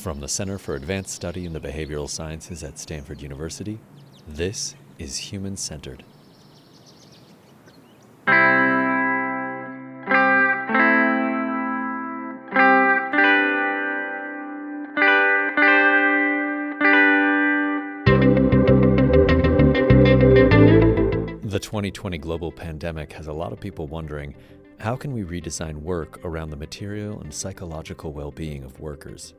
From the Center for Advanced Study in the Behavioral Sciences at Stanford University, this is Human-Centered. The 2020 global pandemic has a lot of people wondering, how can we redesign work around the material and psychological well-being of workers?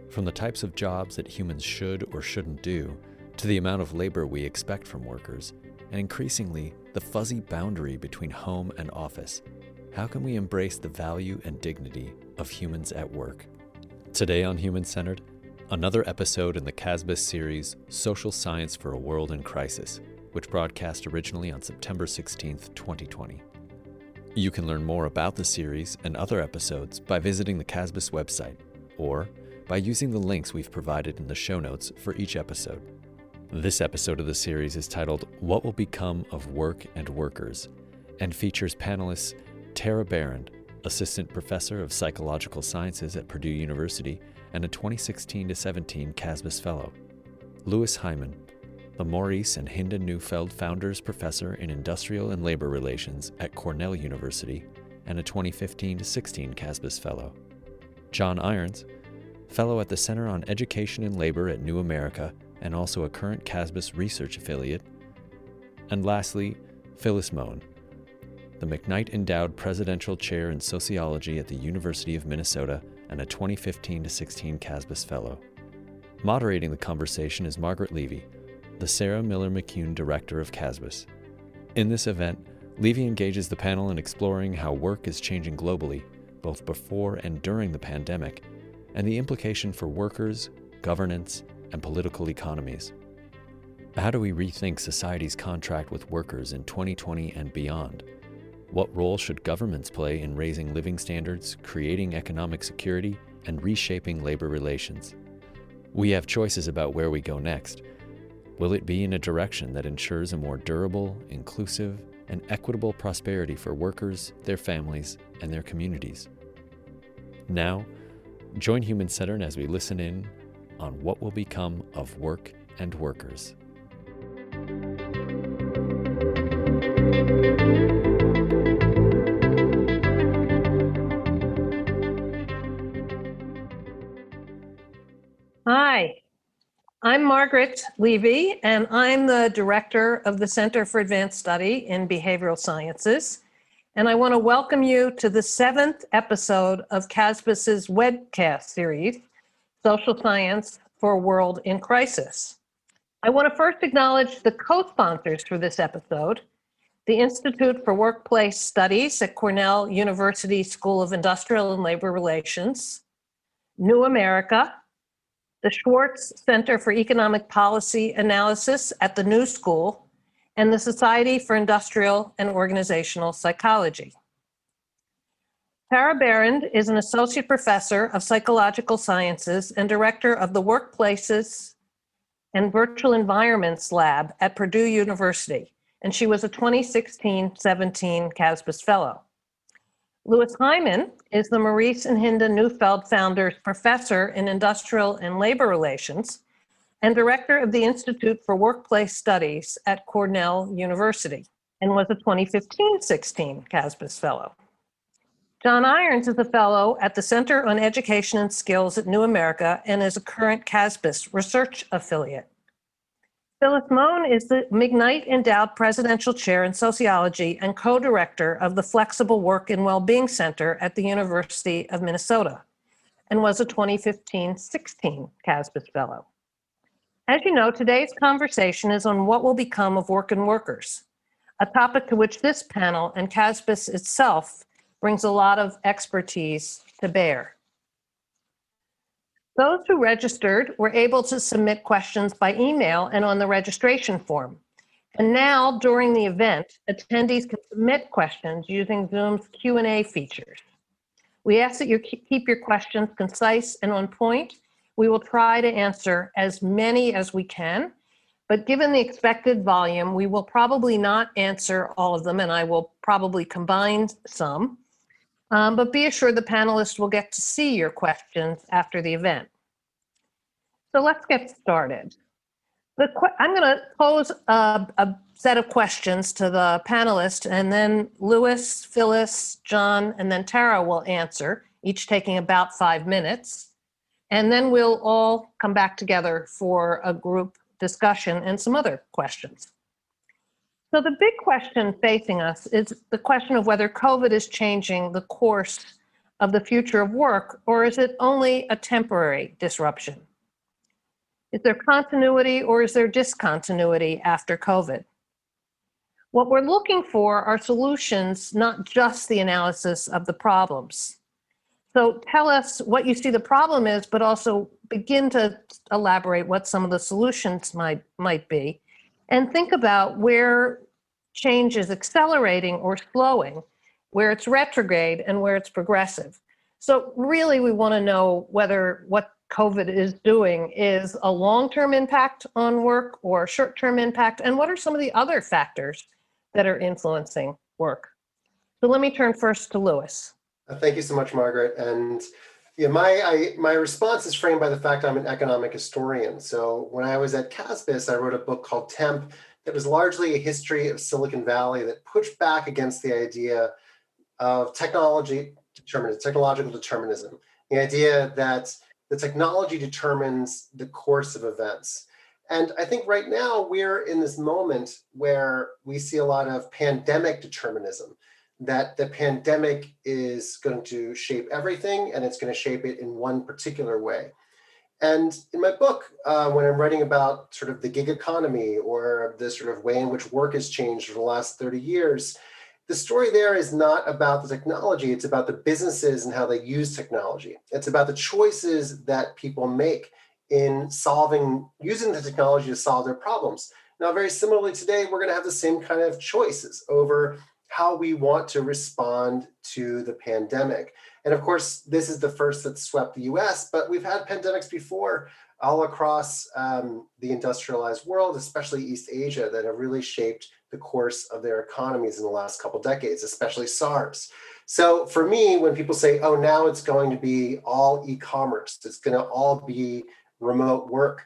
From the types of jobs that humans should or shouldn't do, to the amount of labor we expect from workers, and increasingly, the fuzzy boundary between home and office, how can we embrace the value and dignity of humans at work? Today on Human-Centered, another episode in the CASBS series, Social Science for a World in Crisis, which broadcast originally on September 16, 2020. You can learn more about the series and other episodes by visiting the CASBS website, or by using the links we've provided in the show notes for each episode. This episode of the series is titled What Will Become of Work and Workers, and features panelists Tara Barrand, Assistant Professor of Psychological Sciences at Purdue University and a 2016-17 CASBS Fellow, Louis Hyman, the Maurice and Hinda Neufeld Founders Professor in Industrial and Labor Relations at Cornell University and a 2015-16 CASBS Fellow, John Irons, Fellow at the Center on Education and Labor at New America and also a current CASBS research affiliate, and lastly, Phyllis Mohn, the McKnight Endowed Presidential Chair in Sociology at the University of Minnesota and a 2015-16 CASBS Fellow. Moderating the conversation is Margaret Levy, the Sarah Miller McCune Director of CASBS. In this event, Levy engages the panel in exploring how work is changing globally, both before and during the pandemic, and the implication for workers, governance, and political economies. How do we rethink society's contract with workers in 2020 and beyond? What role should governments play in raising living standards, creating economic security, and reshaping labor relations? We have choices about where we go next. Will it be in a direction that ensures a more durable, inclusive, and equitable prosperity for workers, their families, and their communities? Now, join Human-Centered as we listen in on what will become of work and workers. Hi, I'm Margaret Levy, and I'm the director of the Center for Advanced Study in Behavioral Sciences. And I want to welcome you to the 7th episode of CASBS's webcast series, Social Science for a World in Crisis. I want to first acknowledge the co-sponsors for this episode, the Institute for Workplace Studies at Cornell University School of Industrial and Labor Relations, New America, the Schwartz Center for Economic Policy Analysis at the New School, and the Society for Industrial and Organizational Psychology. Tara Barrand is an associate professor of psychological sciences and director of the Workplaces and Virtual Environments Lab at Purdue University, and she was a 2016-17 CASBS Fellow. Louis Hyman is the Maurice and Hinda Neufeld Founders Professor in Industrial and Labor Relations and director of the Institute for Workplace Studies at Cornell University, and was a 2015-16 CASBS Fellow. John Irons is a fellow at the Center on Education and Skills at New America and is a current CASBS research affiliate. Phyllis Mohn is the McKnight Endowed Presidential Chair in Sociology and co-director of the Flexible Work and Wellbeing Center at the University of Minnesota, and was a 2015-16 CASBS Fellow. As you know, today's conversation is on what will become of work and workers, a topic to which this panel and CASBS itself brings a lot of expertise to bear. Those who registered were able to submit questions by email and on the registration form. And now, during the event, attendees can submit questions using Zoom's Q&A features. We ask that you keep your questions concise and on point. We will try to answer as many as we can, but given the expected volume, we will probably not answer all of them, and I will probably combine some. But be assured the panelists will get to see your questions after the event. So let's get started. I'm going to pose a set of questions to the panelists, and then Louis, Phyllis, John, and then Tara will answer, each taking about 5 minutes. And then we'll all come back together for a group discussion and some other questions. So the big question facing us is the question of whether COVID is changing the course of the future of work, or is it only a temporary disruption? Is there continuity or is there discontinuity after COVID? What we're looking for are solutions, not just the analysis of the problems. So tell us what you see the problem is, but also begin to elaborate what some of the solutions might be. And think about where change is accelerating or slowing, where it's retrograde and where it's progressive. So really we want to know whether what COVID is doing is a long-term impact on work or short-term impact, and what are some of the other factors that are influencing work? So let me turn first to Louis. Thank you so much, Margaret. And yeah, my response is framed by the fact I'm an economic historian. So when I was at CASBS, I wrote a book called Temp that was largely a history of Silicon Valley that pushed back against the idea of technological determinism, the idea that the technology determines the course of events. And I think right now we're in this moment where we see a lot of pandemic determinism, that the pandemic is going to shape everything and it's going to shape it in one particular way. And in my book, when I'm writing about sort of the gig economy or the sort of way in which work has changed over the last 30 years, the story there is not about the technology, it's about the businesses and how they use technology. It's about the choices that people make in using the technology to solve their problems. Now, very similarly today, we're going to have the same kind of choices over how we want to respond to the pandemic. And of course, this is the first that swept the US, but we've had pandemics before all across the industrialized world, especially East Asia, that have really shaped the course of their economies in the last couple decades, especially SARS. So for me, when people say, oh, now it's going to be all e-commerce, it's going to all be remote work.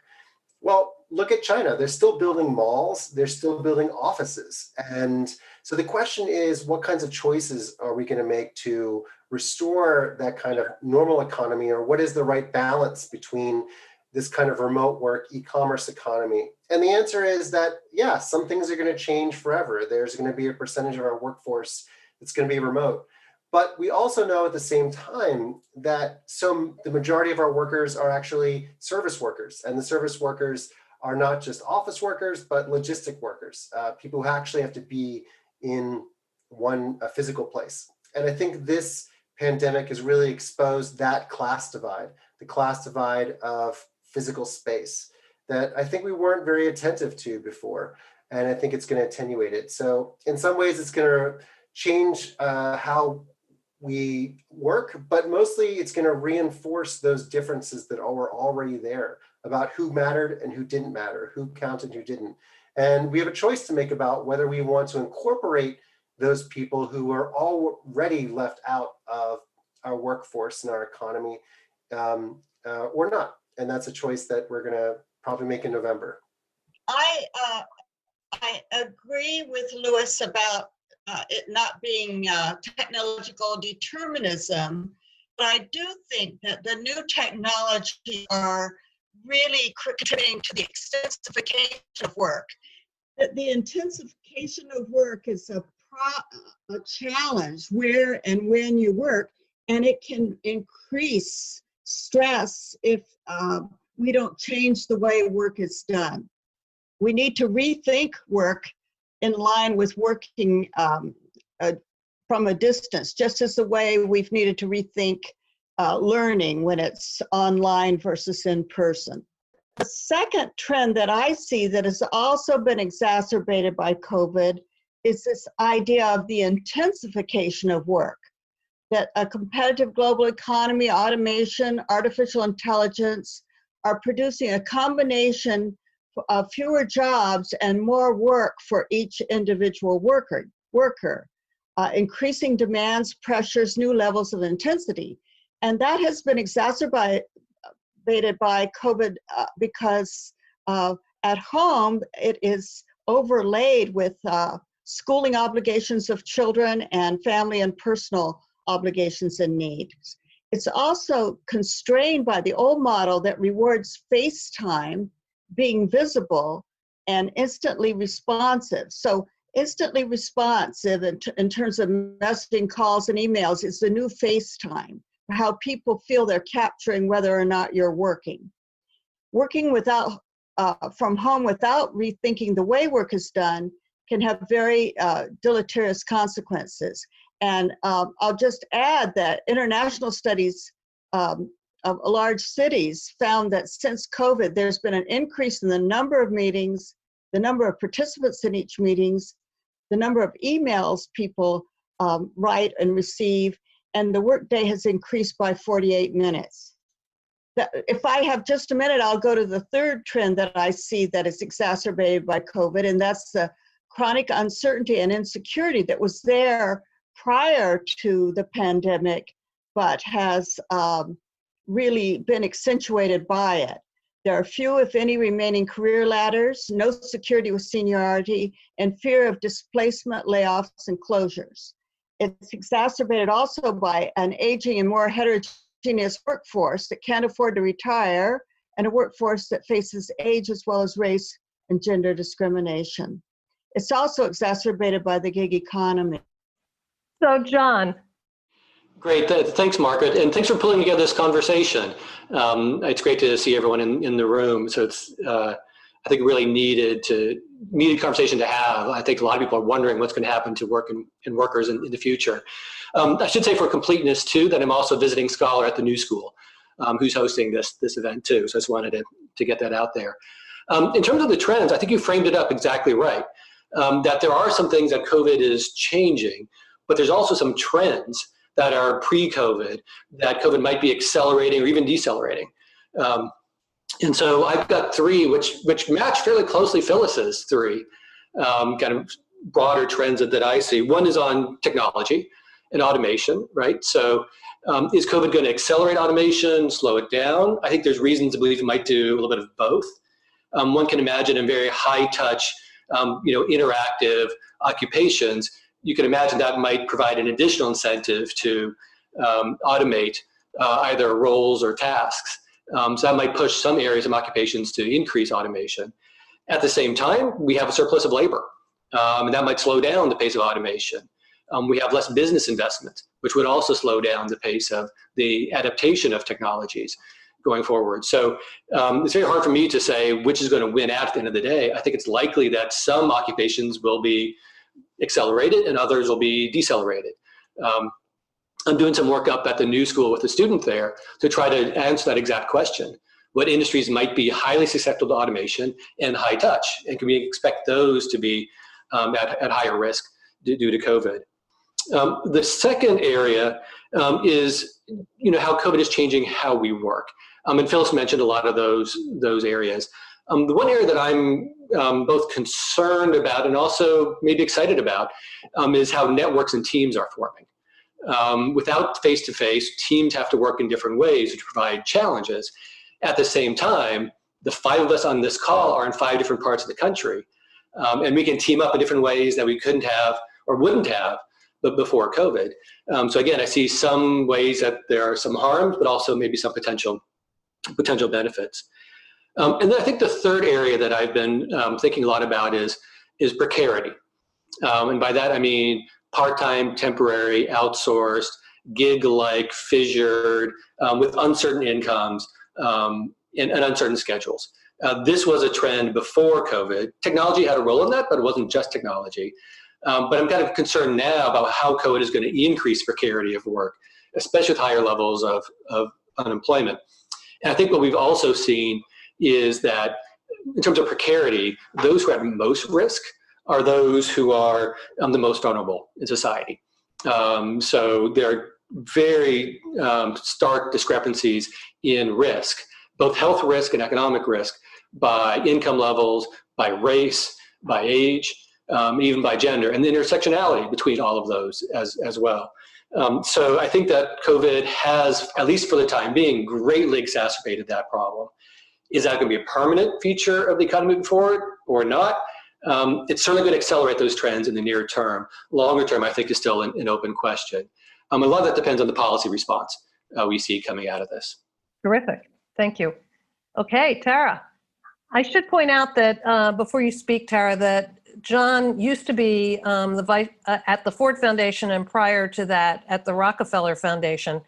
Well, look at China. They're still building malls. They're still building offices. And so the question is, what kinds of choices are we going to make to restore that kind of normal economy, or what is the right balance between this kind of remote work, e-commerce economy? And the answer is that, yeah, some things are going to change forever. There's going to be a percentage of our workforce that's going to be remote. But we also know at the same time that the majority of our workers are actually service workers. And the service workers are not just office workers, but logistic workers, people who actually have to be in a physical place. And I think this pandemic has really exposed that class divide, the class divide of physical space that I think we weren't very attentive to before. And I think it's going to attenuate it. So in some ways, it's going to change how we work, but mostly it's going to reinforce those differences that were already there about who mattered and who didn't matter, who counted and who didn't. And we have a choice to make about whether we want to incorporate those people who are already left out of our workforce and our economy or not. And that's a choice that we're going to probably make in November. I agree with Louis about it not being technological determinism, but I do think that the new technology are really contributing to the extensification of work. That the intensification of work is a challenge where and when you work, and it can increase stress if we don't change the way work is done. We need to rethink work in line with working from a distance, just as the way we've needed to rethink learning when it's online versus in person. The second trend that I see that has also been exacerbated by COVID is this idea of the intensification of work, that a competitive global economy, automation, artificial intelligence are producing a combination of fewer jobs and more work for each individual worker, increasing demands, pressures, new levels of intensity. And that has been exacerbated exacerbated by COVID because at home it is overlaid with schooling obligations of children and family and personal obligations and needs. It's also constrained by the old model that rewards face time, being visible, and instantly responsive. So instantly responsive in terms of messaging, calls, and emails is the new FaceTime, how people feel they're capturing whether or not you're working. Working from home without rethinking the way work is done can have very deleterious consequences. And I'll just add that international studies of large cities found that since COVID, there's been an increase in the number of meetings, the number of participants in each meetings, the number of emails people write and receive, and the workday has increased by 48 minutes. If I have just a minute, I'll go to the third trend that I see that is exacerbated by COVID, and that's the chronic uncertainty and insecurity that was there prior to the pandemic, but has really been accentuated by it. There are few, if any, remaining career ladders, no security with seniority, and fear of displacement, layoffs, and closures. It's exacerbated also by an aging and more heterogeneous workforce that can't afford to retire, and a workforce that faces age as well as race and gender discrimination. It's also exacerbated by the gig economy. So, John. Great, thanks, Margaret, and thanks for pulling together this conversation. It's great to see everyone in the room. So it's, I think, really needed conversation to have. I think a lot of people are wondering what's going to happen to work and workers in the future. I should say for completeness too, that I'm also a visiting scholar at the New School, who's hosting this event too. So I just wanted to get that out there. In terms of the trends, I think you framed it up exactly right. That there are some things that COVID is changing, but there's also some trends that are pre-COVID that COVID might be accelerating or even decelerating. And so I've got three, which match fairly closely Phyllis's three kind of broader trends that I see. One is on technology and automation, right? So is COVID going to accelerate automation, slow it down? I think there's reasons to believe it might do a little bit of both. One can imagine in very high touch, interactive occupations, you can imagine that might provide an additional incentive to automate either roles or tasks. So that might push some areas of occupations to increase automation. At the same time, we have a surplus of labor, and that might slow down the pace of automation. We have less business investment, which would also slow down the pace of the adaptation of technologies going forward. So it's very hard for me to say which is going to win out at the end of the day. I think it's likely that some occupations will be accelerated and others will be decelerated. I'm doing some work up at the New School with a student there to try to answer that exact question. What industries might be highly susceptible to automation and high touch? And can we expect those to be at higher risk due to COVID? The second area is how COVID is changing how we work. And Phyllis mentioned a lot of those areas. The one area that I'm both concerned about and also maybe excited about is how networks and teams are forming. Without face-to-face, teams have to work in different ways, which provide challenges. At the same time, the five of us on this call are in 5 different parts of the country, and we can team up in different ways that we couldn't have or wouldn't have before COVID. So again, I see some ways that there are some harms, but also maybe some potential benefits. And then I think the third area that I've been thinking a lot about is precarity. And by that, I mean part-time, temporary, outsourced, gig-like, fissured, with uncertain incomes and uncertain schedules. This was a trend before COVID. Technology had a role in that, but it wasn't just technology. But I'm kind of concerned now about how COVID is going to increase precarity of work, especially with higher levels of unemployment. And I think what we've also seen is that in terms of precarity, those who are at most risk are those who are the most vulnerable in society. So there are very stark discrepancies in risk, both health risk and economic risk, by income levels, by race, by age, even by gender, and the intersectionality between all of those as well. So I think that COVID has, at least for the time being, greatly exacerbated that problem. Is that going to be a permanent feature of the economy moving forward or not? It's certainly going to accelerate those trends in the near term. Longer term, I think, is still an open question. A lot of that depends on the policy response we see coming out of this. Terrific. Thank you. Okay, Tara. I should point out that before you speak, Tara, that John used to be the vice at the Ford Foundation, and prior to that at the Rockefeller Foundation.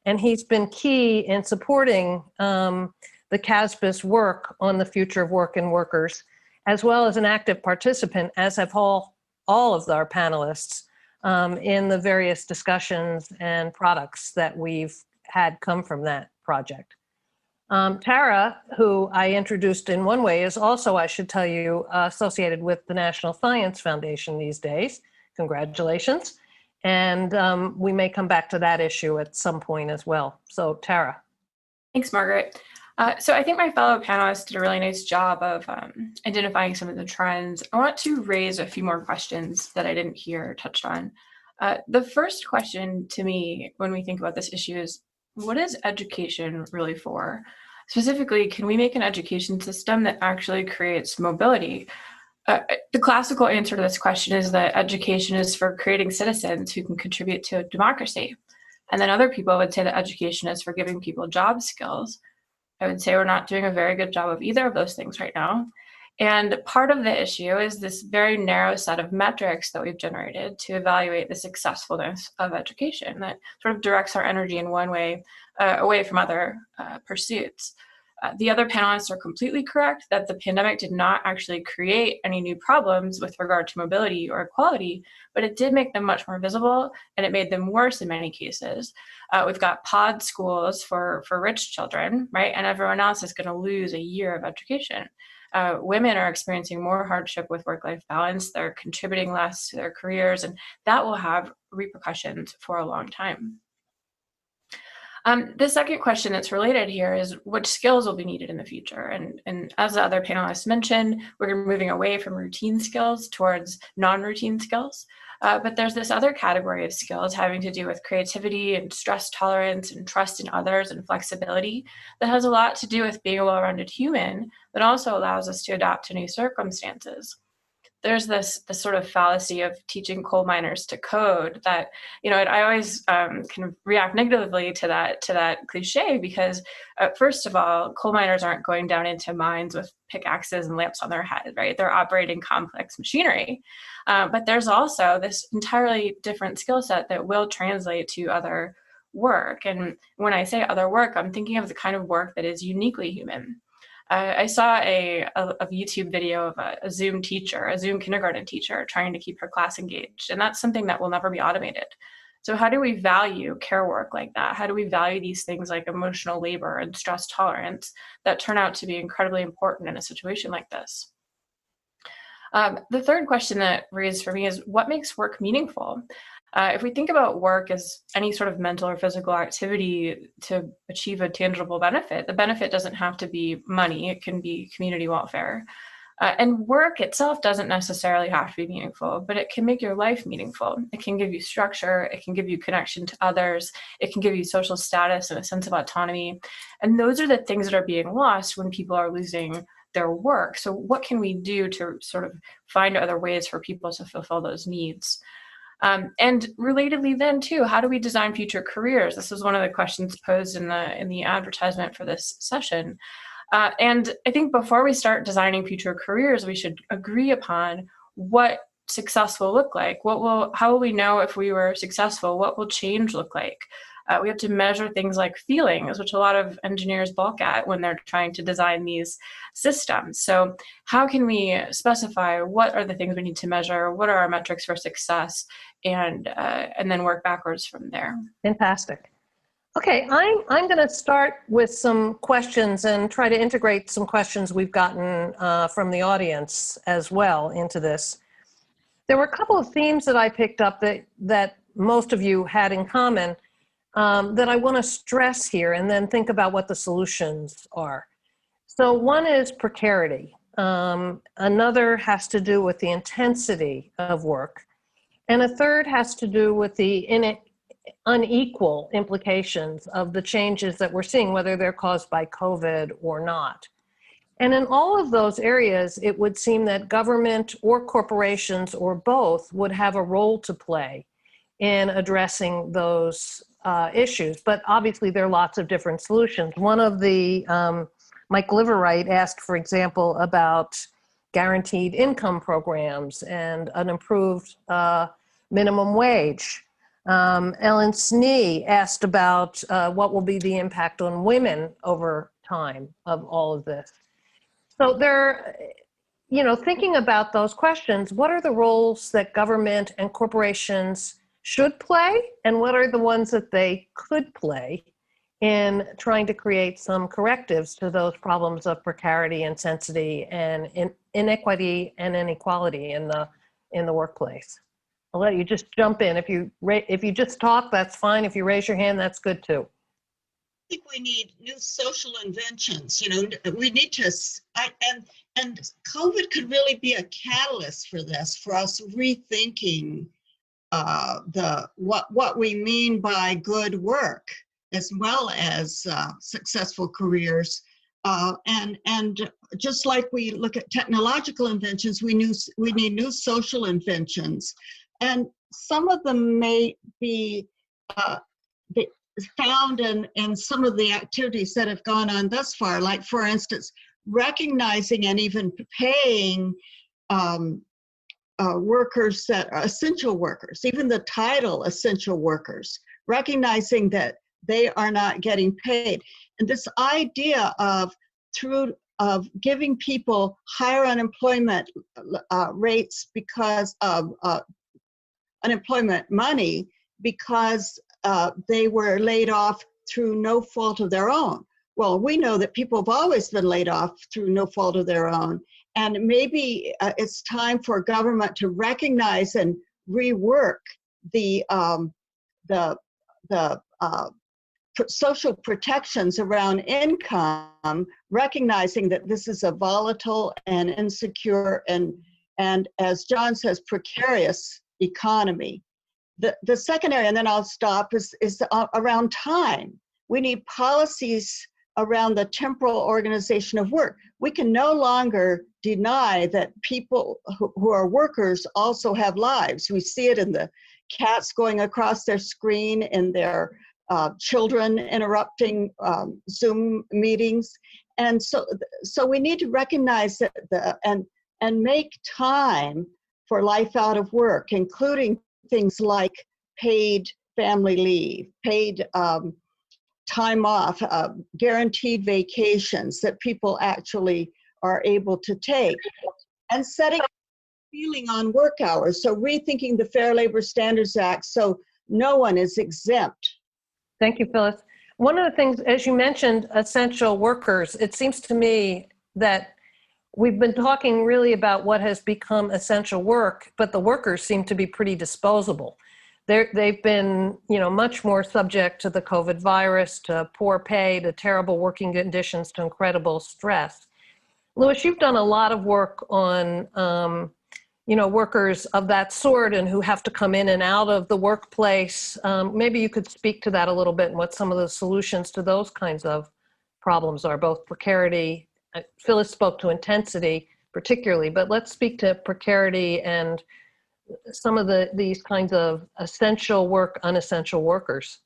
And he's been key in supporting the CASBS work on the future of work and workers, as well as an active participant, as have all of our panelists, in the various discussions and products that we've had come from that project. Tara, who I introduced in one way, is also, I should tell you, associated with the National Science Foundation these days. Congratulations. And we may come back to that issue at some point as well. So Tara. Thanks, Margaret. So I think my fellow panelists did a really nice job of identifying some of the trends. I want to raise a few more questions that I didn't hear touched on. The first question to me when we think about this issue is, what is education really for? Specifically, can we make an education system that actually creates mobility? The classical answer to this question is that education is for creating citizens who can contribute to democracy. And then other people would say that education is for giving people job skills. I would say we're not doing a very good job of either of those things right now. And part of the issue is this very narrow set of metrics that we've generated to evaluate the successfulness of education that sort of directs our energy in one way away from other pursuits. The other panelists are completely correct that the pandemic did not actually create any new problems with regard to mobility or equality, but it did make them much more visible, and it made them worse in many cases. We've got pod schools for rich children, right? And everyone else is going to lose a year of education. Women are experiencing more hardship with work-life balance. They're contributing less to their careers, and that will have repercussions for a long time. The second question that's related here is which skills will be needed in the future. And as the other panelists mentioned, we're moving away from routine skills towards non-routine skills. But there's this other category of skills having to do with creativity and stress tolerance and trust in others and flexibility that has a lot to do with being a well-rounded human that also allows us to adapt to new circumstances. There's this sort of fallacy of teaching coal miners to code that, I always kind of react negatively to that cliche because, first of all, coal miners aren't going down into mines with pickaxes and lamps on their head, right? They're operating complex machinery. But there's also this entirely different skill set that will translate to other work. And when I say other work, I'm thinking of the kind of work that is uniquely human. I saw a YouTube video of a Zoom teacher, a Zoom kindergarten teacher, trying to keep her class engaged. And that's something that will never be automated. So how do we value care work like that? How do we value these things like emotional labor and stress tolerance that turn out to be incredibly important in a situation like this? The third question that raised for me is what makes work meaningful? If we think about work as any sort of mental or physical activity to achieve a tangible benefit, the benefit doesn't have to be money. It can be community welfare. And work itself doesn't necessarily have to be meaningful, but it can make your life meaningful. It can give you structure. It can give you connection to others. It can give you social status and a sense of autonomy. And those are the things that are being lost when people are losing their work. So what can we do to sort of find other ways for people to fulfill those needs? And relatedly then too, how do we design future careers? This was one of the questions posed in the advertisement for this session. And I think before we start designing future careers, we should agree upon what success will look like. How will we know if we were successful? What will change look like? We have to measure things like feelings, which a lot of engineers balk at when they're trying to design these systems. So how can we specify what are the things we need to measure? What are our metrics for success? And then work backwards from there. Fantastic. Okay, I'm going to start with some questions and try to integrate some questions we've gotten from the audience as well into this. There were a couple of themes that I picked up that most of you had in common that I want to stress here and then think about what the solutions are. So one is precarity. Another has to do with the intensity of work. And a third has to do with the unequal implications of the changes that we're seeing, whether they're caused by COVID or not. And in all of those areas, it would seem that government or corporations or both would have a role to play in addressing those issues. But obviously, there are lots of different solutions. One of the, Mike Liverite asked, for example, about guaranteed income programs and an improved minimum wage. Ellen Snee asked about what will be the impact on women over time of all of this. So there, thinking about those questions, what are the roles that government and corporations should play, and what are the ones that they could play in trying to create some correctives to those problems of precarity, intensity, and inequity and inequality in the workplace? I'll let you just jump in. If you just talk, that's fine. If you raise your hand, that's good too. I think we need new social inventions. We need to, and COVID could really be a catalyst for this, for us rethinking what we mean by good work, as well as successful careers. And just like we look at technological inventions, we need new social inventions. And some of them may be found in some of the activities that have gone on thus far, like, for instance, recognizing and even paying workers that are essential workers, even the title essential workers, recognizing that they are not getting paid. And this idea of giving people higher unemployment rates because of unemployment money, because they were laid off through no fault of their own. Well, we know that people have always been laid off through no fault of their own. And maybe it's time for government to recognize and rework the social protections around income, recognizing that this is a volatile and insecure and as John says, precarious economy. The second area, and then I'll stop, is around time. We need policies around the temporal organization of work. We can no longer deny that people who are workers also have lives. We see it in the cats going across their screen, in their children interrupting Zoom meetings. And so we need to recognize that and make time for life out of work, including things like paid family leave, paid time off, guaranteed vacations that people actually are able to take, and setting a ceiling on work hours. So rethinking the Fair Labor Standards Act so no one is exempt. Thank you, Phyllis. One of the things, as you mentioned, essential workers, it seems to me that we've been talking really about what has become essential work, but the workers seem to be pretty disposable. They've been, much more subject to the COVID virus, to poor pay, to terrible working conditions, to incredible stress. Louis, you've done a lot of work on, workers of that sort and who have to come in and out of the workplace. Maybe you could speak to that a little bit and what some of the solutions to those kinds of problems are, both precarity. Phyllis spoke to intensity particularly, but let's speak to precarity and some of these kinds of essential work, unessential workers.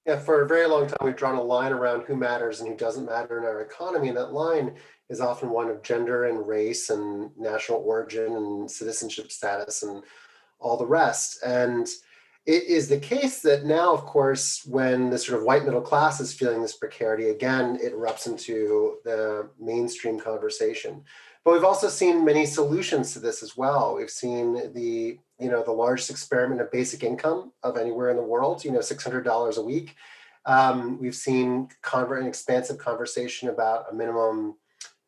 Yeah, for a very long time, we've drawn a line around who matters and who doesn't matter in our economy. And that line is often one of gender and race and national origin and citizenship status and all the rest. And it is the case that now, of course, when the sort of white middle class is feeling this precarity, again, it erupts into the mainstream conversation. But we've also seen many solutions to this as well. We've seen the largest experiment of basic income of anywhere in the world, $600 a week. We've seen an expansive conversation about a minimum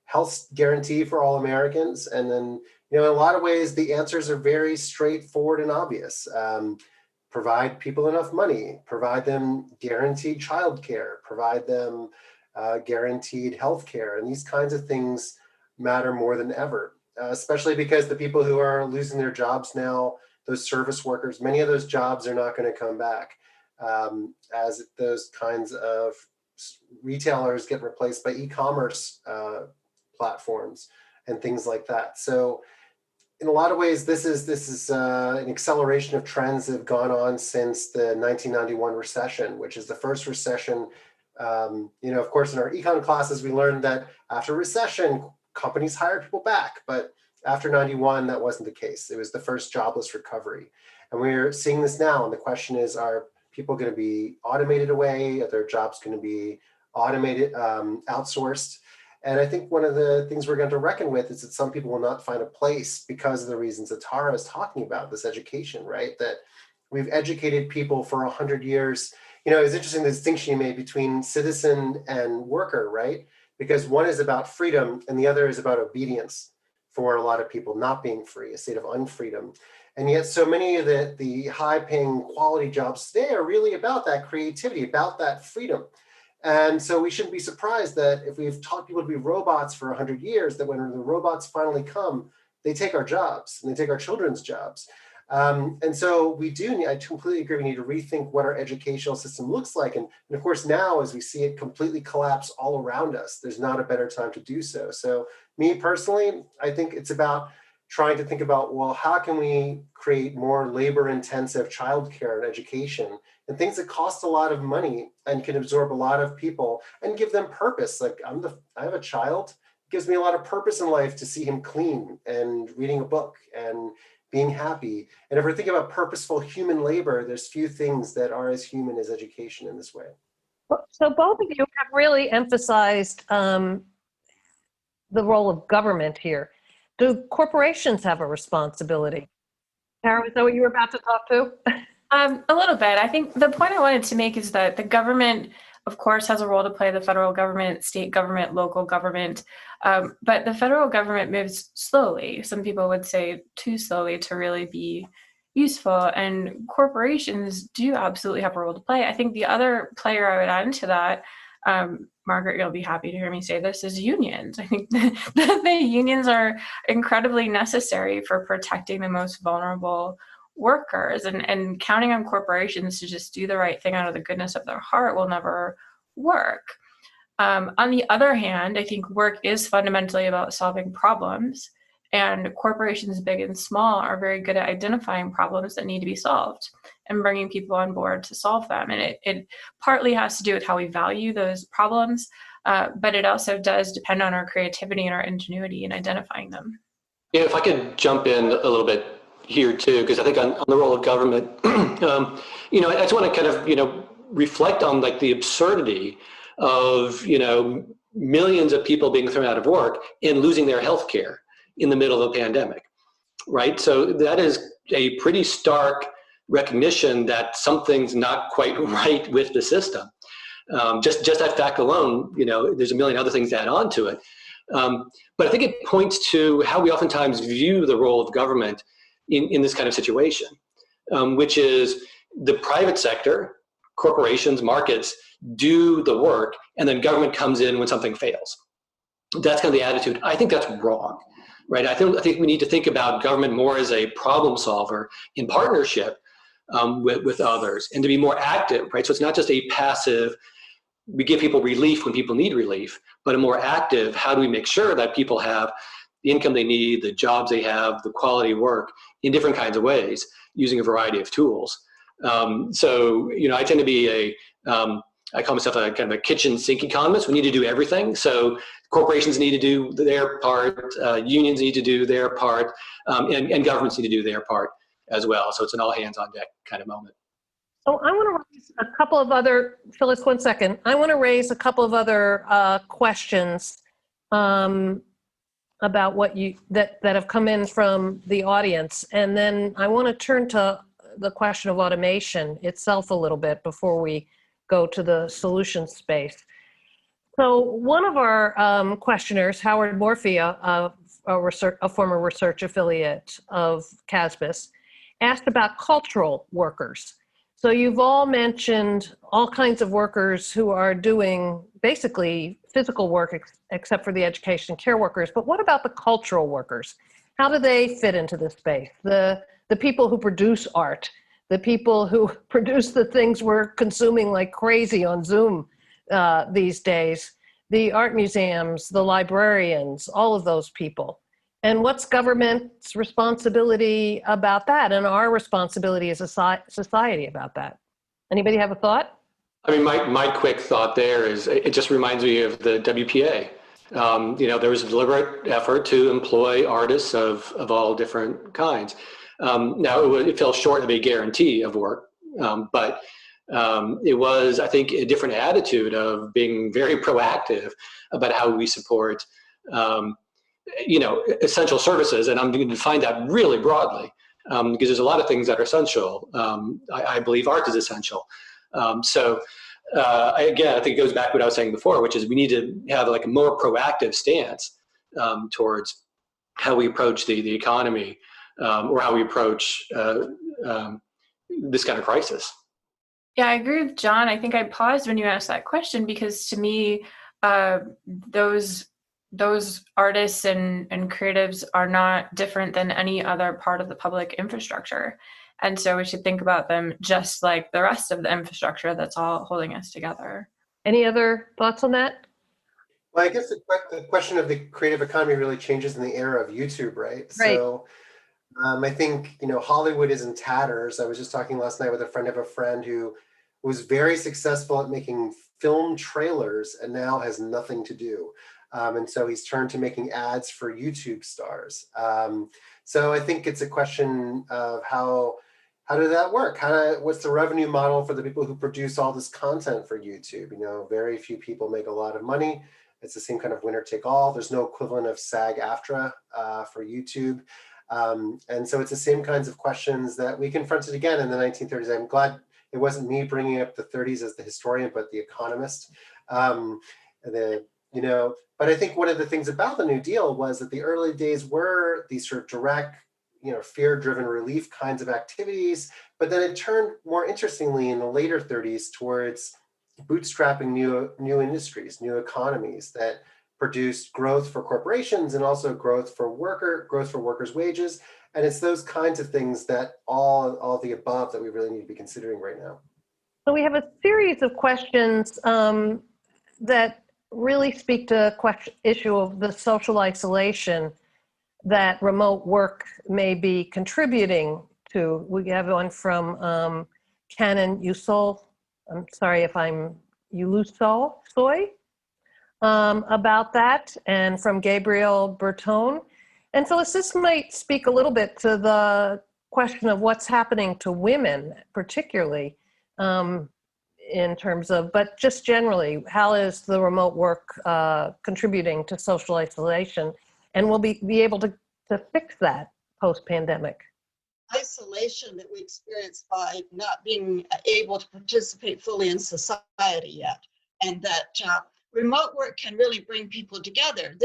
health guarantee for all Americans. And then, in a lot of ways, the answers are very straightforward and obvious. Provide people enough money, provide them guaranteed childcare, provide them guaranteed health care. And these kinds of things matter more than ever, especially because the people who are losing their jobs now, those service workers, many of those jobs are not going to come back. as those kinds of retailers get replaced by e-commerce platforms and things like that. So in a lot of ways, this is an acceleration of trends that have gone on since the 1991 recession, which is the first recession. Of course, in our econ classes, we learned that after recession, companies hire people back. But after 91, that wasn't the case. It was the first jobless recovery. And we're seeing this now. And the question is, are people going to be automated away? Are their jobs going to be automated, outsourced? And I think one of the things we're going to reckon with is that some people will not find a place because of the reasons that Tara is talking about, this education, right? That we've educated people for 100 years. It's interesting the distinction you made between citizen and worker, right? Because one is about freedom and the other is about obedience for a lot of people, not being free, a state of unfreedom. And yet so many of the high-paying quality jobs today are really about that creativity, about that freedom. And so we shouldn't be surprised that if we've taught people to be robots for 100 years, that when the robots finally come, they take our jobs and they take our children's jobs. And so I completely agree, we need to rethink what our educational system looks like. And of course, now as we see it completely collapse all around us, there's not a better time to do so. So me personally, I think it's about trying to think about, well, how can we create more labor-intensive childcare and education and things that cost a lot of money and can absorb a lot of people and give them purpose. Like I have a child, it gives me a lot of purpose in life to see him clean and reading a book and being happy. And if we're thinking about purposeful human labor, there's few things that are as human as education in this way. So both of you have really emphasized the role of government here. Do corporations have a responsibility? Tara, is that what you were about to talk to? A little bit. I think the point I wanted to make is that the government, of course, has a role to play, the federal government, state government, local government, but the federal government moves slowly. Some people would say too slowly to really be useful, and corporations do absolutely have a role to play. I think the other player I would add into that, Margaret, you'll be happy to hear me say this, is unions. I think the unions are incredibly necessary for protecting the most vulnerable workers, and counting on corporations to just do the right thing out of the goodness of their heart will never work. On the other hand, I think work is fundamentally about solving problems, and corporations, big and small, are very good at identifying problems that need to be solved and bringing people on board to solve them. And it partly has to do with how we value those problems, but it also does depend on our creativity and our ingenuity in identifying them. Yeah, if I could jump in a little bit here too, because I think on the role of government, I just want to kind of, reflect on like the absurdity of, millions of people being thrown out of work and losing their health care in the middle of a pandemic, right? So that is a pretty stark recognition that something's not quite right with the system. Just that fact alone, there's a million other things to add on to it. But I think it points to how we oftentimes view the role of government in this kind of situation, which is the private sector, corporations, markets do the work, and then government comes in when something fails. That's kind of the attitude. I think that's wrong, right? I think we need to think about government more as a problem solver in partnership with others, and to be more active, right? So it's not just a passive, we give people relief when people need relief, but a more active, how do we make sure that people have the income they need, the jobs they have, the quality work in different kinds of ways, using a variety of tools. So, I tend to be I call myself a kind of a kitchen sink economist. We need to do everything. So corporations need to do their part, unions need to do their part, and governments need to do their part as well. So it's an all hands on deck kind of moment. So I want to raise a couple of other, Phyllis, 1 second. I want to raise a couple of other questions about what that have come in from the audience. And then I want to turn to the question of automation itself a little bit before we go to the solution space. So one of our questioners, Howard Morphy, a former research affiliate of CASBS, asked about cultural workers. So you've all mentioned all kinds of workers who are doing basically physical work, except for the education care workers. But what about the cultural workers? How do they fit into this space? The people who produce art, the people who produce the things we're consuming like crazy on Zoom these days, the art museums, the librarians, all of those people. And what's government's responsibility about that, and our responsibility as a society about that? Anybody have a thought? I mean, my quick thought there is it just reminds me of the WPA. There was a deliberate effort to employ artists of all different kinds. Now, it fell short of a guarantee of work, but it was, I think, a different attitude of being very proactive about how we support, essential services. And I'm going to define that really broadly because there's a lot of things that are essential. I believe art is essential. Again, I think it goes back to what I was saying before, which is we need to have like a more proactive stance towards how we approach the economy or how we approach this kind of crisis. Yeah, I agree with John. I think I paused when you asked that question because to me, those artists and creatives are not different than any other part of the public infrastructure. And so we should think about them just like the rest of the infrastructure that's all holding us together. Any other thoughts on that? Well, I guess the question of the creative economy really changes in the era of YouTube, right? Right. So I think, Hollywood is in tatters. I was just talking last night with a friend who was very successful at making film trailers and now has nothing to do. And so he's turned to making ads for YouTube stars. So I think it's a question of how did that work? What's the revenue model for the people who produce all this content for YouTube? Very few people make a lot of money. It's the same kind of winner take all. There's no equivalent of SAG-AFTRA for YouTube. And so it's the same kinds of questions that we confronted again in the 1930s. I'm glad it wasn't me bringing up the 30s as the historian, but the economist. But I think one of the things about the New Deal was that the early days were these sort of direct, fear-driven relief kinds of activities, but then it turned more interestingly in the later 30s towards bootstrapping new industries, new economies that produced growth for corporations and also growth for workers' wages. And it's those kinds of things that all the above that we really need to be considering right now. So we have a series of questions that really speak to the issue of the social isolation that remote work may be contributing to. We have one from Canon Usol. I'm sorry if I'm Soy about that, and from Gabriel Bertone. And Phyllis, this might speak a little bit to the question of what's happening to women, particularly in terms of, but just generally, how is the remote work contributing to social isolation? And we'll be able to fix that post-pandemic. Isolation that we experience by not being able to participate fully in society yet, and that remote work can really bring people together.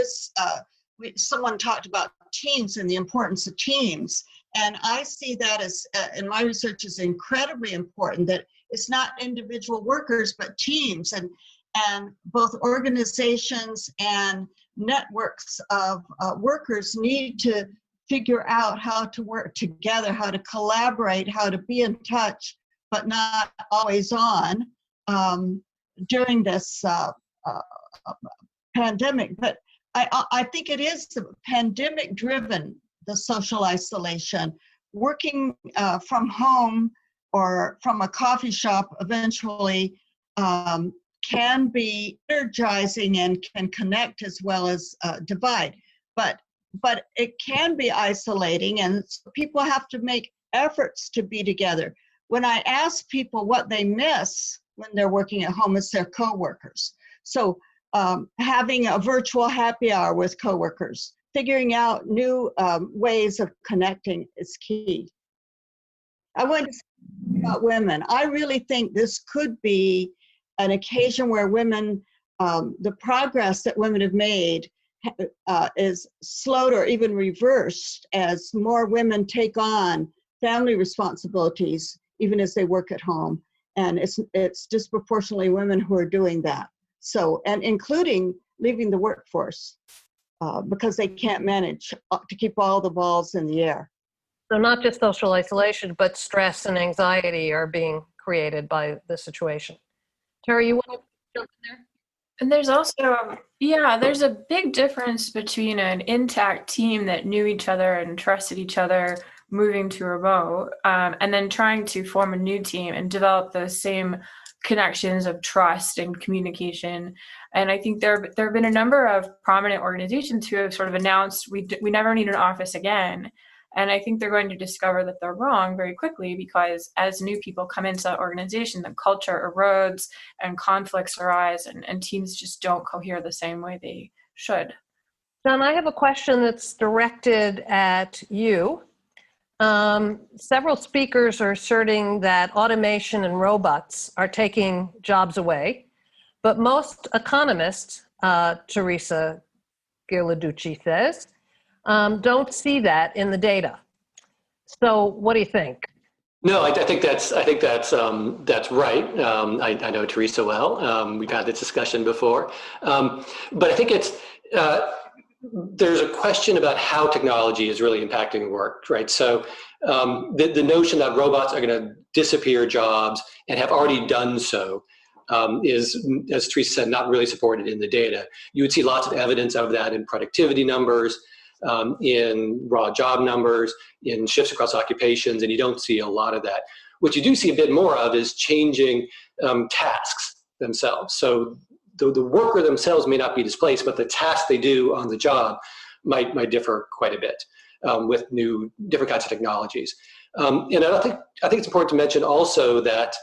Someone talked about teams and the importance of teams, and I see that as, in my research, is incredibly important, that it's not individual workers, but teams, and both organizations and networks of workers need to figure out how to work together, how to collaborate, how to be in touch, but not always on during this pandemic. But I think it is pandemic driven, the social isolation. Working from home or from a coffee shop eventually can be energizing and can connect as well as divide. But it can be isolating, and people have to make efforts to be together. When I ask people what they miss when they're working at home, it's their coworkers. So having a virtual happy hour with coworkers, figuring out new ways of connecting is key. I want to say about women. I really think this could be an occasion where women, the progress that women have made is slowed or even reversed as more women take on family responsibilities, even as they work at home. And it's disproportionately women who are doing that. So, and including leaving the workforce because they can't manage to keep all the balls in the air. So not just social isolation, but stress and anxiety are being created by the situation. Terry, you want to jump in there? And there's also, there's a big difference between an intact team that knew each other and trusted each other moving to remote, and then trying to form a new team and develop those same connections of trust and communication. And I think there have been a number of prominent organizations who have sort of announced we never need an office again. And I think they're going to discover that they're wrong very quickly, because as new people come into that organization, the culture erodes and conflicts arise, and teams just don't cohere the same way they should. John, I have a question that's directed at you. Several speakers are asserting that automation and robots are taking jobs away, but most economists, Teresa Ghilarducci says, don't see that in the data. So what do you think? No, I think that's right. I know Teresa well. We've had this discussion before, but I think there's a question about how technology is really impacting work, right? So the notion that robots are going to disappear jobs and have already done so is, as Teresa said, not really supported in the data. You would see lots of evidence of that in productivity numbers, in raw job numbers, in shifts across occupations, and you don't see a lot of that. What you do see a bit more of is changing tasks themselves. So the worker themselves may not be displaced, but the tasks they do on the job might differ quite a bit with different kinds of technologies. And I think it's important to mention also that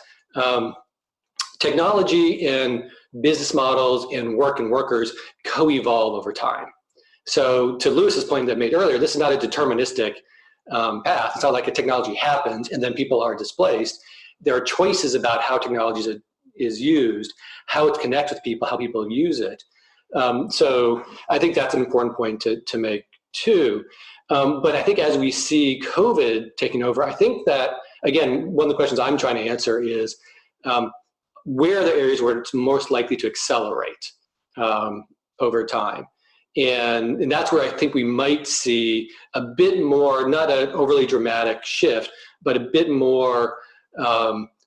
technology and business models and work and workers co-evolve over time. So to Lewis's point that I made earlier, this is not a deterministic path. It's not like a technology happens and then people are displaced. There are choices about how technology is used, how it connects with people, how people use it. So I think that's an important point to make too. But I think as we see COVID taking over, I think that, again, one of the questions I'm trying to answer is where are the areas where it's most likely to accelerate over time? And that's where I think we might see a bit more, not an overly dramatic shift, but a bit more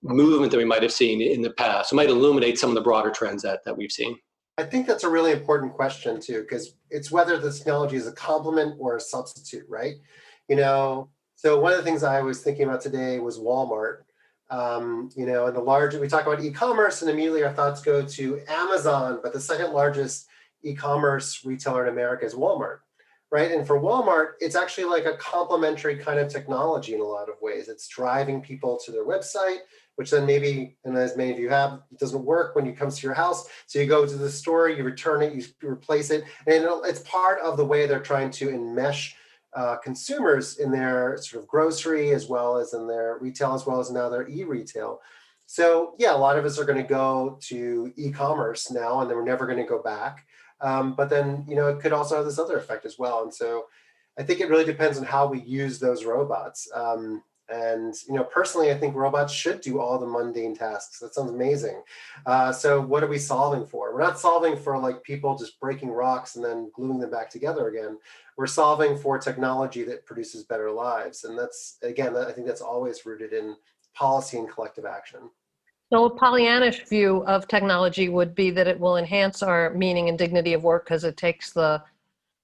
movement than we might have seen in the past. It might illuminate some of the broader trends that we've seen. I think that's a really important question too, because it's whether the technology is a complement or a substitute, right? So one of the things I was thinking about today was Walmart. And we talk about e-commerce and immediately our thoughts go to Amazon, but the second largest e-commerce retailer in America is Walmart, right? And for Walmart, it's actually like a complementary kind of technology in a lot of ways. It's driving people to their website, which then maybe, and as many of you have, it doesn't work when it comes to your house. So you go to the store, you return it, you replace it. And it's part of the way they're trying to enmesh consumers in their sort of grocery, as well as in their retail, as well as now their e-retail. So yeah, a lot of us are going to go to e-commerce now, and then we're never going to go back. But then, it could also have this other effect as well. And so I think it really depends on how we use those robots. And personally, I think robots should do all the mundane tasks. That sounds amazing. So what are we solving for? We're not solving for like people just breaking rocks and then gluing them back together again. We're solving for technology that produces better lives. And that's, again, I think that's always rooted in policy and collective action. So a Pollyannish view of technology would be that it will enhance our meaning and dignity of work because it takes the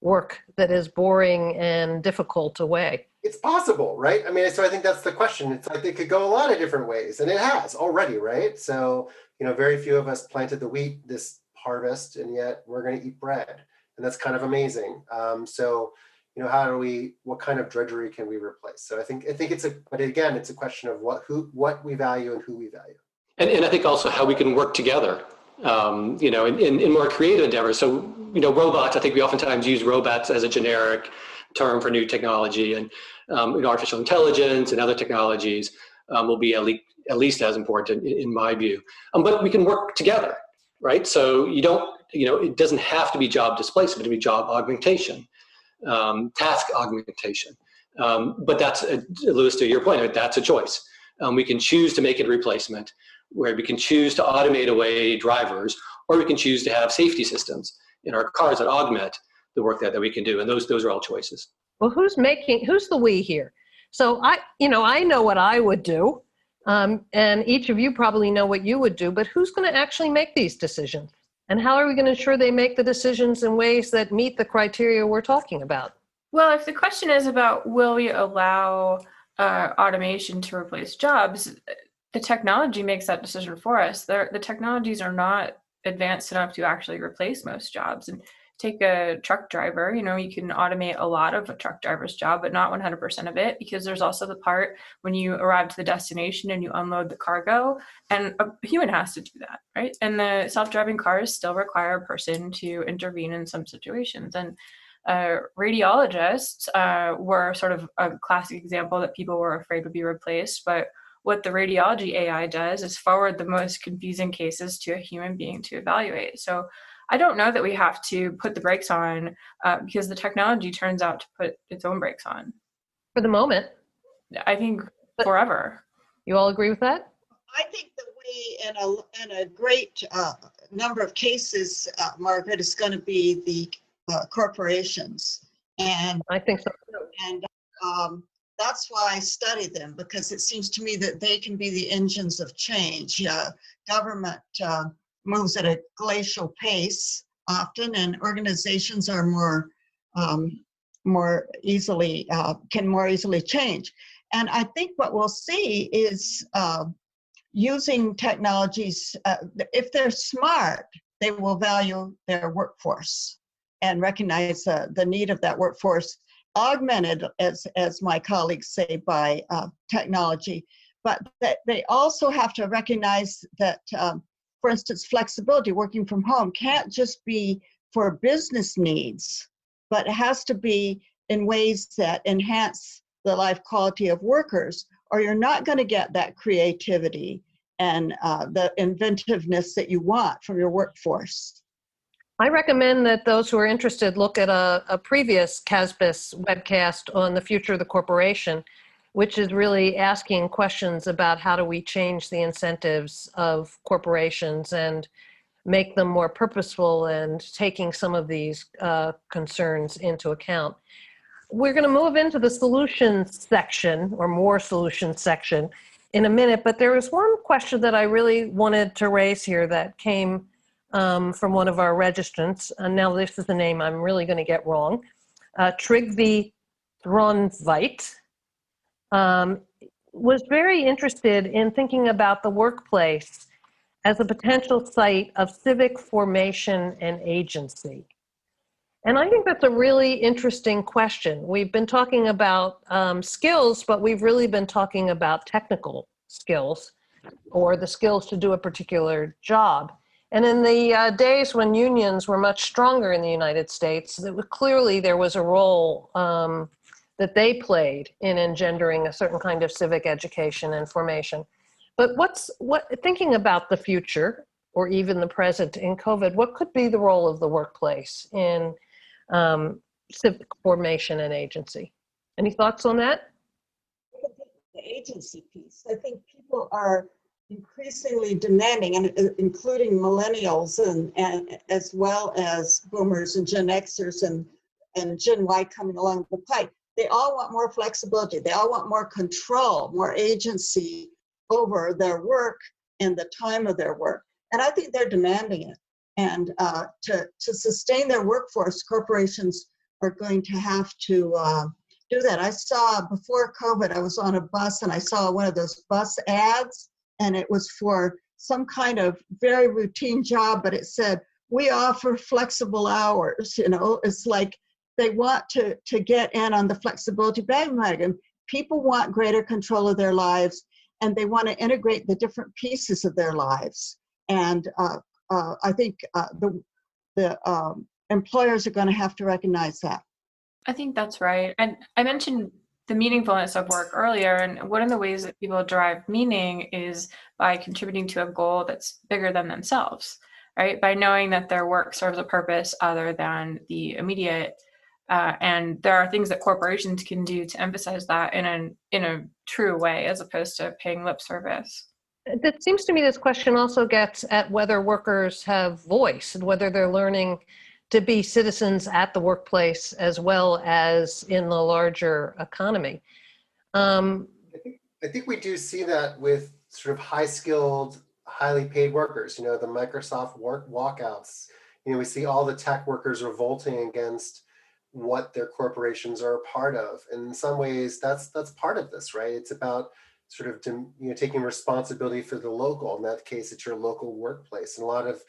work that is boring and difficult away. It's possible, right? I mean, so I think that's the question. It's like it could go a lot of different ways, and it has already, right? So, very few of us planted the wheat this harvest, and yet we're going to eat bread, and that's kind of amazing. So, what kind of drudgery can we replace? So I think but again, it's a question of what we value and who we value. And I think also how we can work together, in more creative endeavors. So, robots, I think we oftentimes use robots as a generic term for new technology, and artificial intelligence and other technologies will be at least as important in my view. But we can work together, right? So it doesn't have to be job displacement, it can be job augmentation, task augmentation. But that's, Lewis, to your point, that's a choice. We can choose to make it a replacement, where we can choose to automate away drivers, or we can choose to have safety systems in our cars that augment the work that we can do. And those are all choices. Well, who's the we here? So I know what I would do, and each of you probably know what you would do, but who's going to actually make these decisions? And how are we going to ensure they make the decisions in ways that meet the criteria we're talking about? Well, if the question is about will we allow automation to replace jobs, the technology makes that decision for us. The technologies are not advanced enough to actually replace most jobs. And take a truck driver, you can automate a lot of a truck driver's job, but not 100% of it, because there's also the part when you arrive to the destination and you unload the cargo, and a human has to do that, right? And the self-driving cars still require a person to intervene in some situations. And radiologists were sort of a classic example that people were afraid would be replaced, but what the radiology AI does is forward the most confusing cases to a human being to evaluate. So I don't know that we have to put the brakes on because the technology turns out to put its own brakes on. For the moment. I think forever. You all agree with that? I think that we, in a great number of cases, Margaret, is going to be the corporations. And I think so too. And that's why I study them, because it seems to me that they can be the engines of change. Government moves at a glacial pace often, and organizations are more easily can more easily change. And I think what we'll see is using technologies. If they're smart, they will value their workforce and recognize the need of that workforce, augmented, as my colleagues say, by technology. But that they also have to recognize that, for instance, flexibility, working from home, can't just be for business needs, but it has to be in ways that enhance the life quality of workers, or you're not going to get that creativity and the inventiveness that you want from your workforce. I recommend that those who are interested look at a previous CASBS webcast on the future of the corporation, which is really asking questions about how do we change the incentives of corporations and make them more purposeful and taking some of these concerns into account. We're going to move into the solutions section, or more solutions section, in a minute, but there was one question that I really wanted to raise here that came from one of our registrants, and now this is the name I'm really going to get wrong. Trygve Thronveit was very interested in thinking about the workplace as a potential site of civic formation and agency. And I think that's a really interesting question. We've been talking about skills, but we've really been talking about technical skills or the skills to do a particular job. And in the days when unions were much stronger in the United States, clearly there was a role that they played in engendering a certain kind of civic education and formation. But thinking about the future, or even the present in COVID, what could be the role of the workplace in civic formation and agency? Any thoughts on that? The agency piece. I think people are increasingly demanding, and including millennials and as well as boomers and Gen Xers and Gen Y coming along the pipe. They all want more flexibility. They all want more control, more agency over their work and the time of their work. And I think they're demanding it. And to sustain their workforce, corporations are going to have to do that. I saw, before COVID, I was on a bus and I saw one of those bus ads, and it was for some kind of very routine job, but it said, we offer flexible hours. It's like they want to get in on the flexibility bandwagon. People want greater control of their lives, and they want to integrate the different pieces of their lives. And I think the employers are going to have to recognize that. I think that's right. And I mentioned the meaningfulness of work earlier, and one of the ways that people derive meaning is by contributing to a goal that's bigger than themselves, right? By knowing that their work serves a purpose other than the immediate. And there are things that corporations can do to emphasize that in a true way, as opposed to paying lip service. It seems to me this question also gets at whether workers have voice and whether they're learning to be citizens at the workplace as well as in the larger economy. I think we do see that with sort of high-skilled, highly paid workers, the Microsoft walkouts. We see all the tech workers revolting against what their corporations are a part of. And in some ways, that's part of this, right? It's about sort of taking responsibility for the local. In that case, it's your local workplace. And a lot of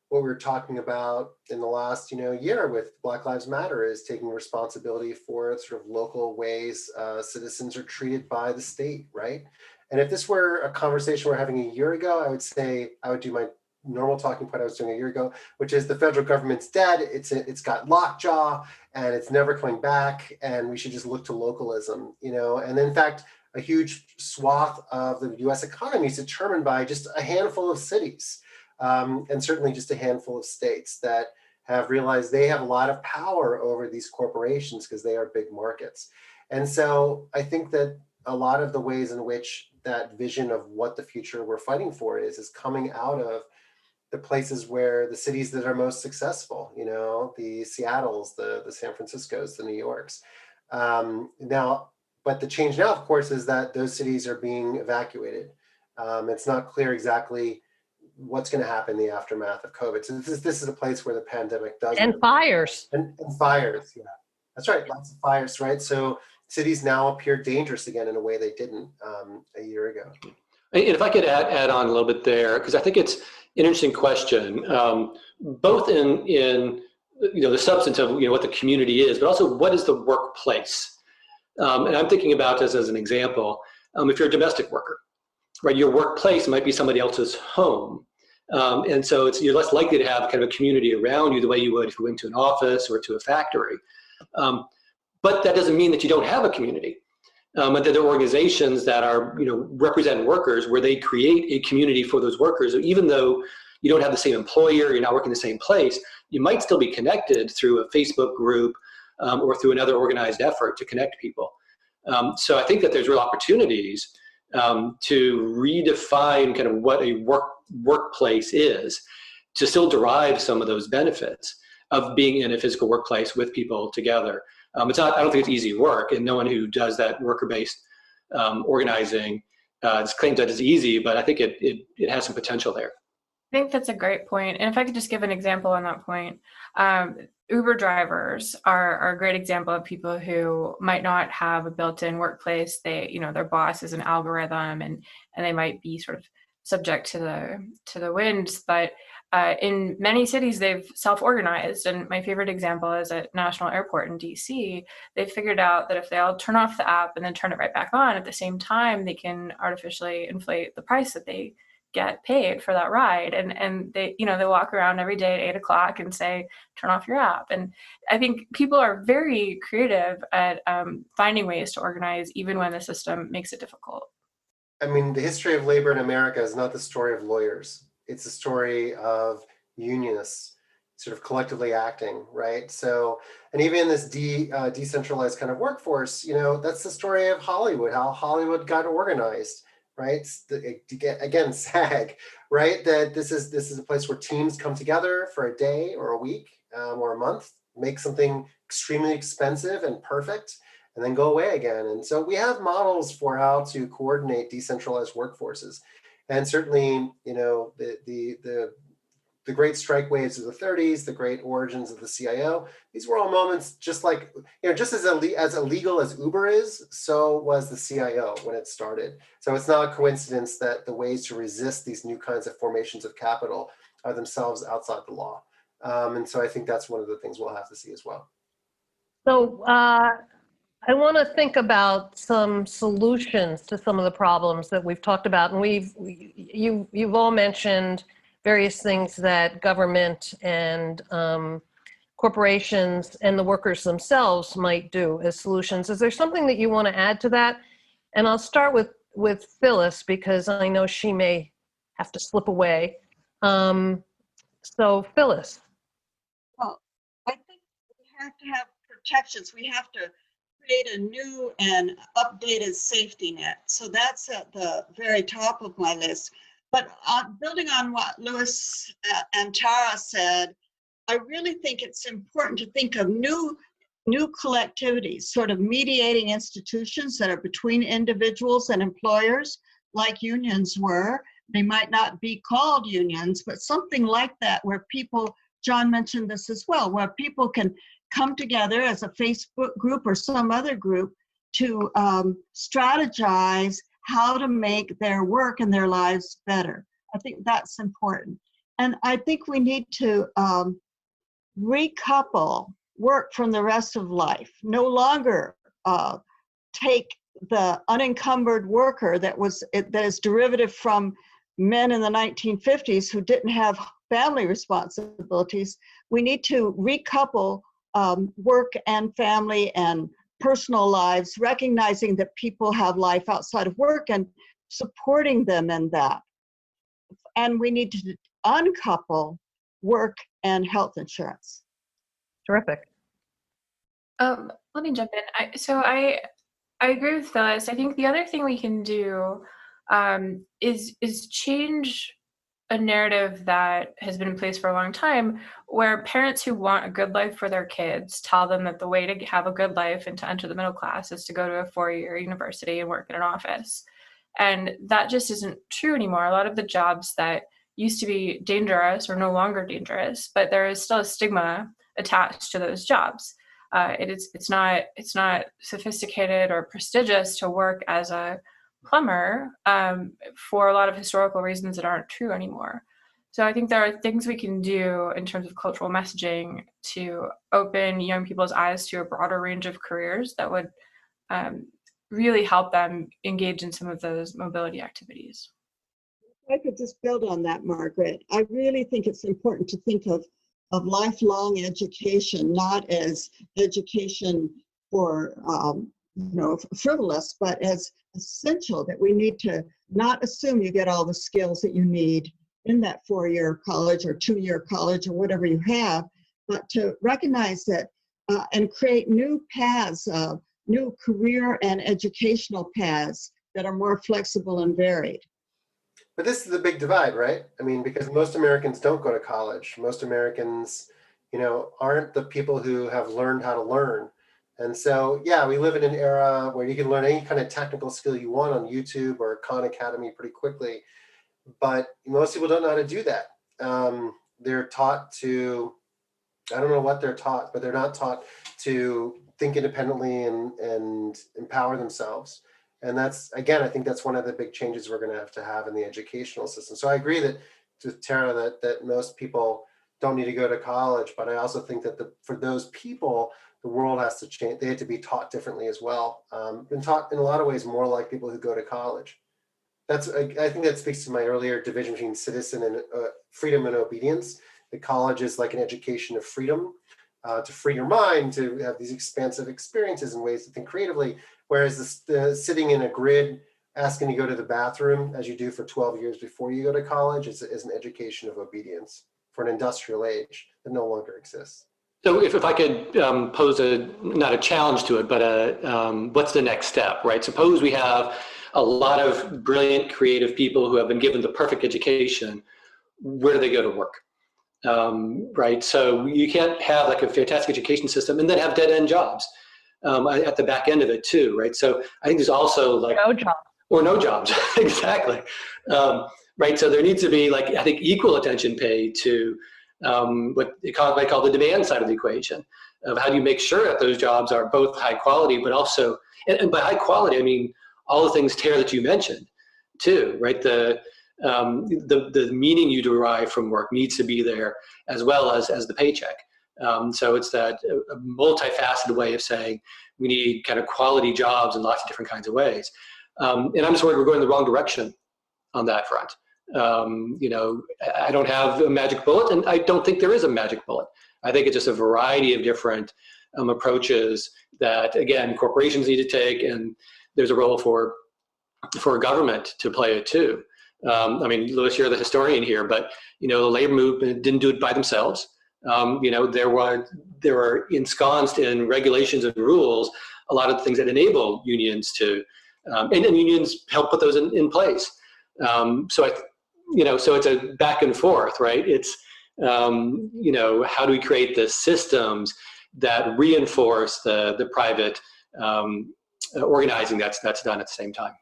what we were talking about in the last year with Black Lives Matter is taking responsibility for sort of local ways citizens are treated by the state, right? And if this were a conversation we're having a year ago, I would say I would do my normal talking point I was doing a year ago, which is the federal government's dead. It's got lockjaw and it's never coming back, and we should just look to localism, And in fact, a huge swath of the U.S. economy is determined by just a handful of cities. And certainly just a handful of states that have realized they have a lot of power over these corporations because they are big markets. And so I think that a lot of the ways in which that vision of what the future we're fighting for is coming out of the places where the cities that are most successful, the Seattles, the San Franciscos, the New Yorks. But the change now, of course, is that those cities are being evacuated. It's not clear exactly what's going to happen in the aftermath of COVID. So this is a place where the pandemic does. And fires. And fires, yeah. That's right, lots of fires, right? So cities now appear dangerous again in a way they didn't a year ago. And if I could add on a little bit there, because I think it's an interesting question, both in the substance of what the community is, but also what is the workplace? And I'm thinking about this as an example. If you're a domestic worker, right, your workplace might be somebody else's home. And so you're less likely to have kind of a community around you the way you would if you went to an office or to a factory. But that doesn't mean that you don't have a community. And that there are organizations that are, represent workers where they create a community for those workers. Even though you don't have the same employer, you're not working the same place, you might still be connected through a Facebook group or through another organized effort to connect people. So I think that there's real opportunities to redefine kind of what a workplace is, to still derive some of those benefits of being in a physical workplace with people together. I don't think it's easy work, and no one who does that worker-based organizing claims that it's easy, but I think it has some potential there. I think that's a great point. And if I could just give an example on that point, Uber drivers are a great example of people who might not have a built-in workplace. They, their boss is an algorithm, and they might be sort of subject to the winds. But in many cities, they've self-organized. And my favorite example is at National Airport in DC. They figured out that if they all turn off the app and then turn it right back on at the same time, they can artificially inflate the price that they get paid for that ride. And they, they walk around every day at 8:00 and say, turn off your app. And I think people are very creative at finding ways to organize, even when the system makes it difficult. I mean, the history of labor in America is not the story of lawyers. It's a story of unionists sort of collectively acting, right? So, and even in this decentralized kind of workforce, that's the story of Hollywood, how Hollywood got organized, right? Again, SAG, right? That this is a place where teams come together for a day or a week or a month, make something extremely expensive and perfect, and then go away again. And so we have models for how to coordinate decentralized workforces. And certainly, the great strike waves of the 30s, the great origins of the CIO, these were all moments just like, just as illegal as Uber is, so was the CIO when it started. So it's not a coincidence that the ways to resist these new kinds of formations of capital are themselves outside the law. And so I think that's one of the things we'll have to see as well. So I want to think about some solutions to some of the problems that we've talked about. And you've all mentioned various things that government and corporations and the workers themselves might do as solutions. Is there something that you want to add to that? And I'll start with Phyllis, because I know she may have to slip away. So Phyllis. Well, I think we have to have protections. We have to create a new and updated safety net. So that's at the very top of my list. But building on what Louis and Tara said, I really think it's important to think of new new collectivities, sort of mediating institutions that are between individuals and employers, like unions were. They might not be called unions, but something like that, where people, John mentioned this as well, where people can come together as a Facebook group or some other group to strategize how to make their work and their lives better. I think that's important. And I think we need to recouple work from the rest of life. No longer take the unencumbered worker that is derivative from men in the 1950s who didn't have family responsibilities. We need to recouple work and family and personal lives, recognizing that people have life outside of work and supporting them in that. And we need to uncouple work and health insurance. Terrific. Let me jump in. I agree with Phyllis. I think the other thing we can do is change a narrative that has been in place for a long time, where parents who want a good life for their kids tell them that the way to have a good life and to enter the middle class is to go to a 4-year university and work in an office. And that just isn't true anymore. A lot of the jobs that used to be dangerous are no longer dangerous, but there is still a stigma attached to those jobs. It's not sophisticated or prestigious to work as a plumber for a lot of historical reasons that aren't true anymore. So I think there are things we can do in terms of cultural messaging to open young people's eyes to a broader range of careers that would really help them engage in some of those mobility activities. I could just build on that, Margaret. I really think it's important to think of lifelong education, not as education for frivolous, but as essential, that we need to not assume you get all the skills that you need in that 4-year college or 2-year college or whatever you have, but to recognize that and create new paths, new career and educational paths that are more flexible and varied. But this is the big divide, right? I mean, because most Americans don't go to college. Most Americans, aren't the people who have learned how to learn. And so, yeah, we live in an era where you can learn any kind of technical skill you want on YouTube or Khan Academy pretty quickly. But most people don't know how to do that. They're taught to, I don't know what they're taught, but they're not taught to think independently and empower themselves. And that's, again, I think that's one of the big changes we're going to have in the educational system. So I agree with Tara that most people don't need to go to college, but I also think that for those people, the world has to change. They have to be taught differently as well. Been taught in a lot of ways more like people who go to college. I think that speaks to my earlier division between citizen and freedom and obedience. The college is like an education of freedom, to free your mind, to have these expansive experiences and ways to think creatively. Whereas the sitting in a grid, asking to go to the bathroom as you do for 12 years before you go to college is an education of obedience for an industrial age that no longer exists. So if I could pose not a challenge to it, but what's the next step, right? Suppose we have a lot of brilliant, creative people who have been given the perfect education. Where do they go to work? Right? So you can't have like a fantastic education system and then have dead-end jobs at the back end of it too, right? So I think there's also like no jobs. Or no jobs, exactly. Right, so there needs to be I think equal attention paid to what they call the demand side of the equation, of how do you make sure that those jobs are both high quality, but also, and by high quality, I mean all the things, Tara, that you mentioned too, right? The meaning you derive from work needs to be there as well as the paycheck. So it's that a multifaceted way of saying we need kind of quality jobs in lots of different kinds of ways. And I'm just worried we're going the wrong direction on that front. I don't have a magic bullet, and I don't think there is a magic bullet. I think it's just a variety of different approaches that, again, corporations need to take, and there's a role for government to play it too. I mean, Louis, you're the historian here, but the labor movement didn't do it by themselves. There were ensconced in regulations and rules a lot of things that enable unions to, and unions help put those in place. So it's a back and forth, right? It's how do we create the systems that reinforce the private organizing that's done at the same time.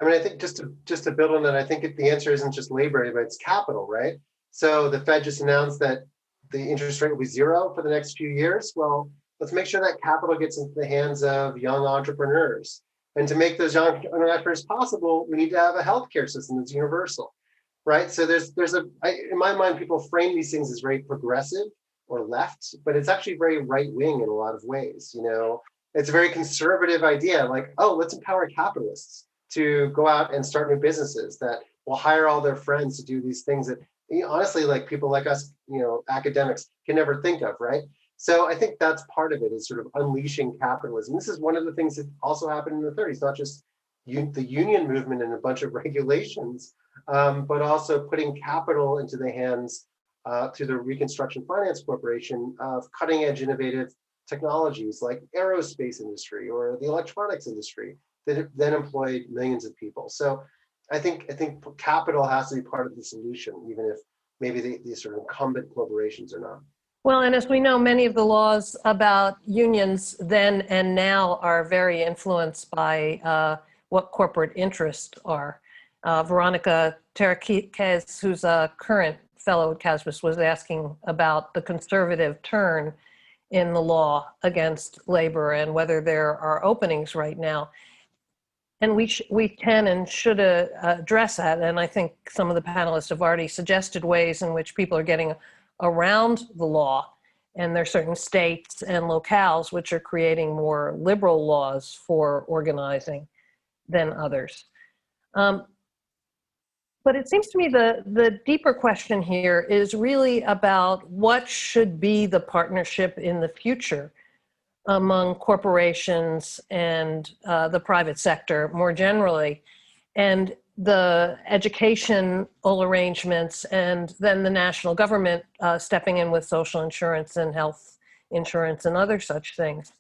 I mean, I think just to build on that, I think the answer isn't just labor, but it's capital, right? So the Fed just announced that the interest rate will be 0 for the next few years. Well, let's make sure that capital gets into the hands of young entrepreneurs. And to make those young entrepreneurs possible, we need to have a healthcare system that's universal, right? So in my mind, people frame these things as very progressive or left, but it's actually very right wing in a lot of ways. You know, it's a very conservative idea, like, oh, let's empower capitalists to go out and start new businesses that will hire all their friends to do these things that, honestly, like people like us, academics can never think of, right? So I think that's part of it, is sort of unleashing capitalism. This is one of the things that also happened in the 30s, not just the union movement and a bunch of regulations, but also putting capital into the hands through the Reconstruction Finance Corporation of cutting edge innovative technologies like aerospace industry or the electronics industry that then employed millions of people. So I think capital has to be part of the solution, even if maybe these sort of incumbent corporations are not. Well, and as we know, many of the laws about unions then and now are very influenced by what corporate interests are. Veronica Terraquez, who's a current fellow at CASBS, was asking about the conservative turn in the law against labor and whether there are openings right now. And we can and should address that. And I think some of the panelists have already suggested ways in which people are getting around the law. And there are certain states and locales which are creating more liberal laws for organizing than others. But it seems to me the deeper question here is really about what should be the partnership in the future among corporations and the private sector more generally, and the educational arrangements, and then the national government stepping in with social insurance and health insurance and other such things.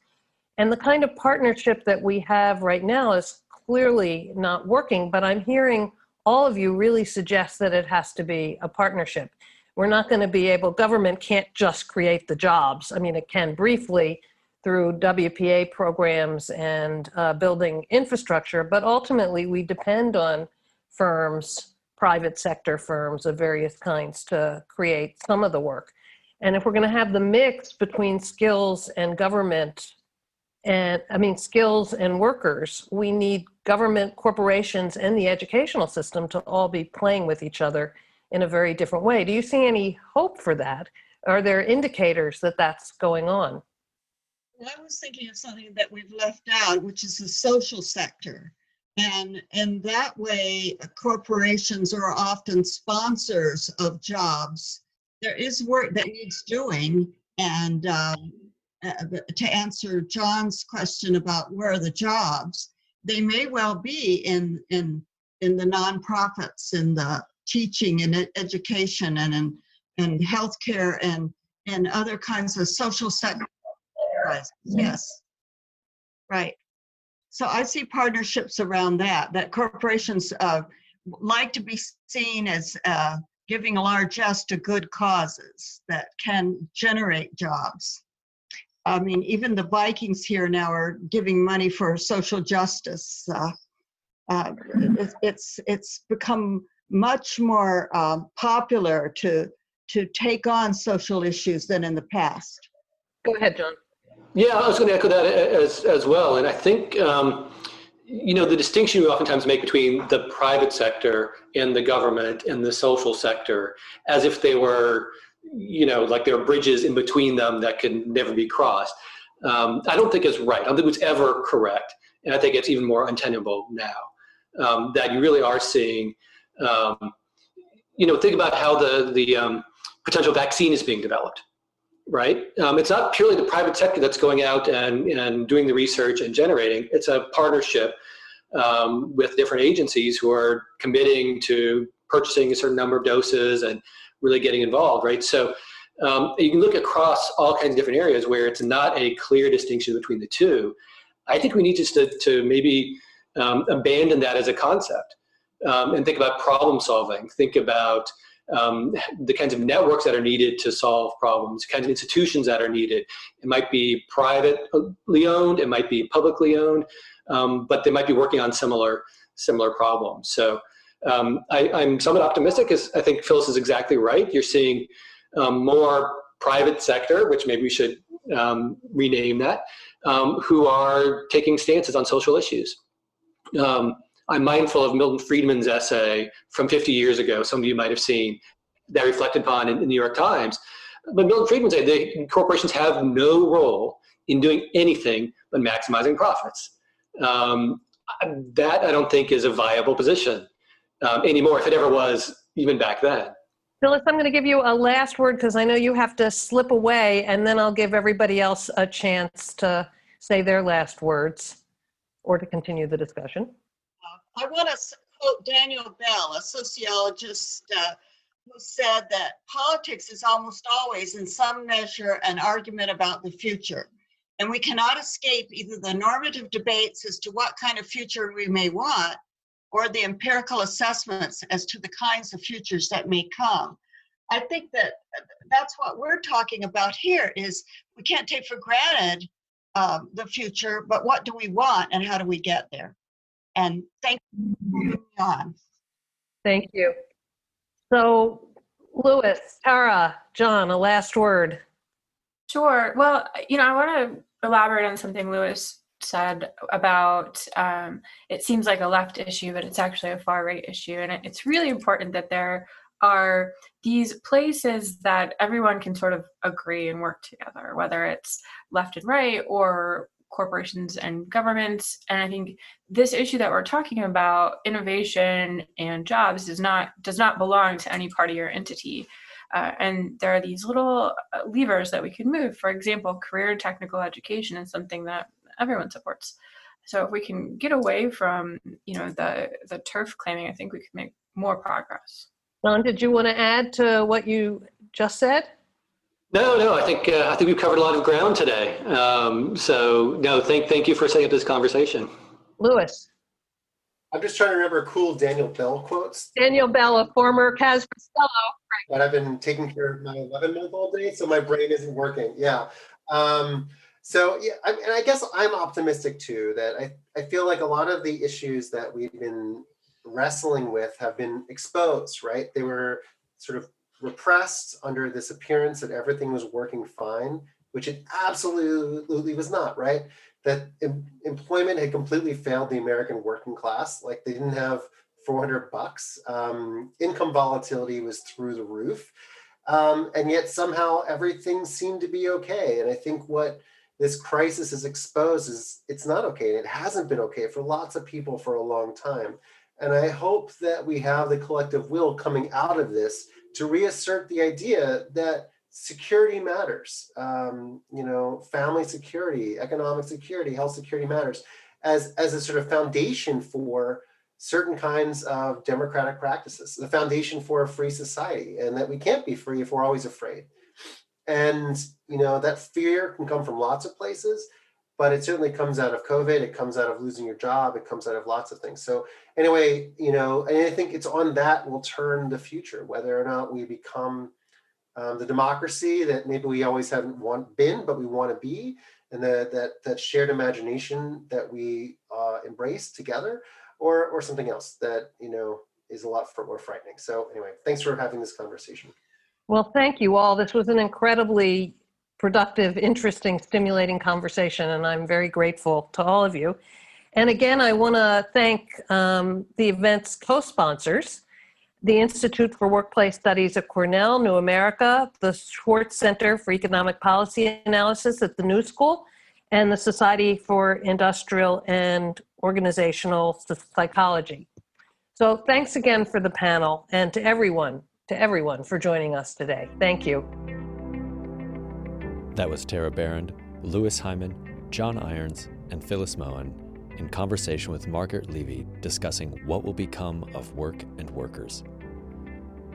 And the kind of partnership that we have right now is clearly not working, but I'm hearing all of you really suggest that it has to be a partnership. We're not going to be able, government can't just create the jobs. I mean, it can briefly through WPA programs and building infrastructure, but ultimately we depend on firms, private sector firms of various kinds, to create some of the work. And if we're going to have the mix between skills and government, skills and workers, we need government, corporations, and the educational system to all be playing with each other in a very different way. Do you see any hope for that? Are there indicators that that's going on? Well, I was thinking of something that we've left out, which is the social sector. And in that way, corporations are often sponsors of jobs. There is work that needs doing. And to answer John's question about where are the jobs, they may well be in the nonprofits, in the teaching and education and in healthcare and other kinds of social sector. Yes, right. So I see partnerships around that corporations like to be seen as giving largesse to good causes that can generate jobs. I mean, even the Vikings here now are giving money for social justice. It's become much more popular to take on social issues than in the past. Go ahead, John. Yeah, I was going to echo that as well. And I think, the distinction we oftentimes make between the private sector and the government and the social sector, as if they were, like there are bridges in between them that can never be crossed. I don't think it's right. I don't think it's ever correct. And I think it's even more untenable now, that you really are seeing, think about how the potential vaccine is being developed. Right? It's not purely the private sector that's going out and doing the research and generating. It's a partnership with different agencies who are committing to purchasing a certain number of doses and really getting involved, right? So you can look across all kinds of different areas where it's not a clear distinction between the two. I think we need just to maybe abandon that as a concept and think about problem solving. Think about the kinds of networks that are needed to solve problems, the kinds of institutions that are needed. It might be privately owned, it might be publicly owned, but they might be working on similar problems. So I'm somewhat optimistic, because I think Phyllis is exactly right. You're seeing more private sector, which maybe we should rename that, who are taking stances on social issues. I'm mindful of Milton Friedman's essay from 50 years ago, some of you might have seen, that reflected upon in the New York Times. But Milton Friedman said corporations have no role in doing anything but maximizing profits. That I don't think is a viable position anymore, if it ever was, even back then. Phyllis, I'm going to give you a last word because I know you have to slip away, and then I'll give everybody else a chance to say their last words or to continue the discussion. I want to quote Daniel Bell, a sociologist who said that politics is almost always, in some measure, an argument about the future. And we cannot escape either the normative debates as to what kind of future we may want, or the empirical assessments as to the kinds of futures that may come. I think that that's what we're talking about here, is we can't take for granted the future, but what do we want and how do we get there? And thank you for moving on. Thank you. So, Louis, Tara, John, a last word. Sure. Well, I want to elaborate on something Louis said about it seems like a left issue, but it's actually a far right issue. And it's really important that there are these places that everyone can sort of agree and work together, whether it's left and right or corporations and governments. And I think this issue that we're talking about, innovation and jobs, does not belong to any party or entity. And there are these little levers that we can move. For example, career and technical education is something that everyone supports. So if we can get away from, the turf claiming, I think we can make more progress. John, did you want to add to what you just said? No. I think we've covered a lot of ground today. Thank you for setting up this conversation. Louis. I'm just trying to remember cool Daniel Bell quotes. Daniel Bell, a former CASBS fellow. But I've been taking care of my 11-month-old day, so my brain isn't working. Yeah. I guess I'm optimistic too, that I feel like a lot of the issues that we've been wrestling with have been exposed, right? They were sort of repressed under this appearance that everything was working fine, which it absolutely was not, right? That employment had completely failed the American working class. Like, they didn't have $400. Income volatility was through the roof. And yet somehow everything seemed to be okay. And I think what this crisis has exposed is it's not okay. And it hasn't been okay for lots of people for a long time. And I hope that we have the collective will coming out of this to reassert the idea that security matters. Family security, economic security, health security matters as a sort of foundation for certain kinds of democratic practices, the foundation for a free society, and that we can't be free if we're always afraid. And, that fear can come from lots of places, but it certainly comes out of COVID, it comes out of losing your job, it comes out of lots of things. So anyway, and I think it's on that will turn the future, whether or not we become the democracy that maybe we always haven't been, but we want to be, and that shared imagination that we embrace together, or something else that is a lot more frightening. So anyway, thanks for having this conversation. Well, thank you all. This was an incredibly productive, interesting, stimulating conversation, and I'm very grateful to all of you. And again, I want to thank the event's co-sponsors, the Institute for Workplace Studies at Cornell, New America, the Schwartz Center for Economic Policy Analysis at the New School, and the Society for Industrial and Organizational Psychology. So thanks again for the panel, and to everyone for joining us today. Thank you. That was Tara Barrand, Louis Hyman, John Irons, and Phyllis Moen in conversation with Margaret Levy discussing what will become of work and workers.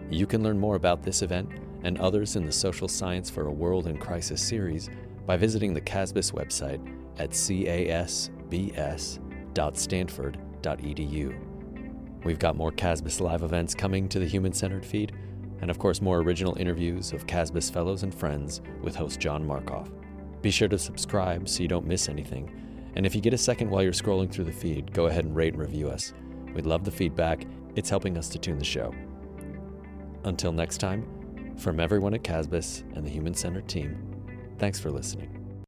You can learn more about this event and others in the Social Science for a World in Crisis series by visiting the CASBS website at casbs.stanford.edu. We've got more CASBS live events coming to the Human-Centered feed, And of course, more original interviews of CASBS fellows and friends with host John Markoff. Be sure to subscribe so you don't miss anything. And if you get a second while you're scrolling through the feed, go ahead and rate and review us. We'd love the feedback. It's helping us to tune the show. Until next time, from everyone at CASBS and the Human Centered team, thanks for listening.